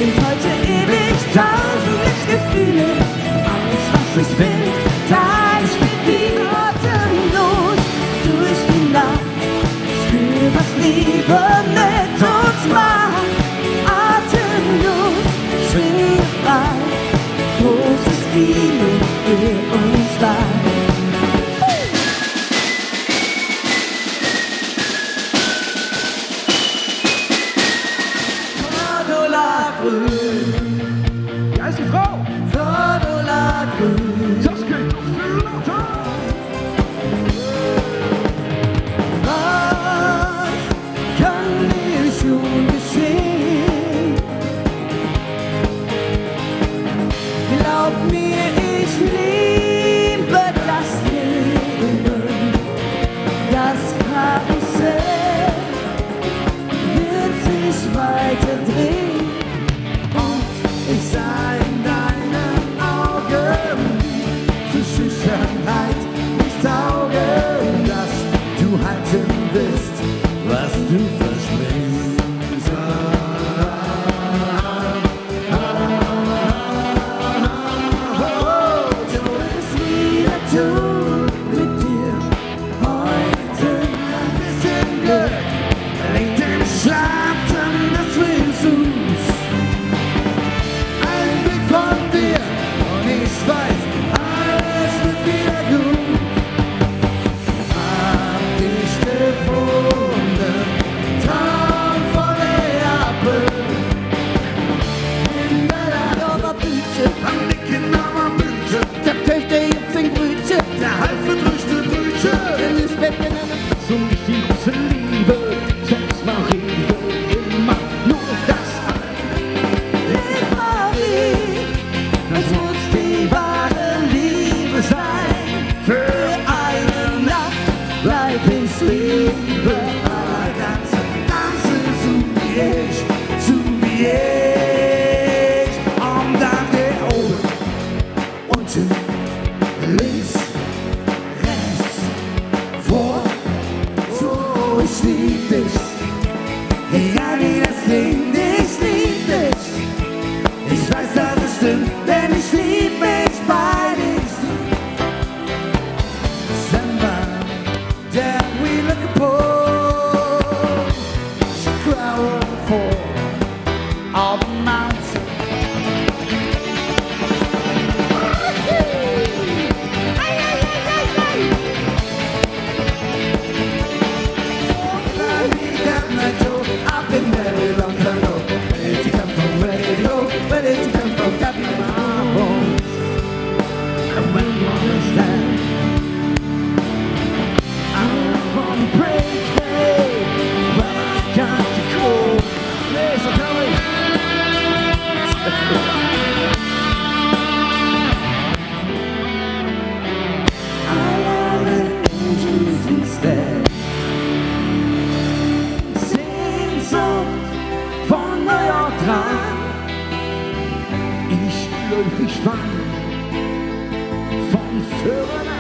sind heute ewig tausend Lichtgefühle. Alles, was ich will, da ich bin atemlos durch die Nacht. Spür, was Liebe mit uns macht. Atemlos, schwindelfrei, großes Liebe für uns beide. Wie heißt die Frau? Das geht noch viel lauter. Was kann mir schon geschehen? Glaub mir, ich liebe das Leben. Das Karussell wird sich weiter drehen. Ich sah in deinen Augen zur Schüchternheit nicht taugen, dass du halten willst, was du versprichst. Du wirst wieder tun mit dir heute ein bisschen Glück, liegt im Schatten des Versuchs. Ich weiß, alles wird wieder gut. Hab dich gefunden, Traum von Neapel. In deiner Blüte, am dicken Mama-Blüte, der Töchter Jupfingbrüte, der halbverdrückte Brüte, der Lisbeth in einer So nicht die große Liebe, sonst mach ich immer nur das eine. Es muss die wahre Liebe sein. Für eine Nacht bleib ich Liebe. Aber tanze so wie ich. Und dann geh oben, unten, links, rechts, vor. So, ich lieb dich. Egal wie das klingt, ich lieb dich. Ich weiß, dass es stimmt, denn ich lieb mich bei dich. December, that we look upon, she crowd for all the mountains. I've been very long time ago. Where did you come from? Where did you go? Where did you come from? Got me my bones. And when you understand, I'm on break day, but I got to go. Yes, I'm coming. I'll have an angels instead. Sing songs von New York dran. Ich löw dich wann von Föhren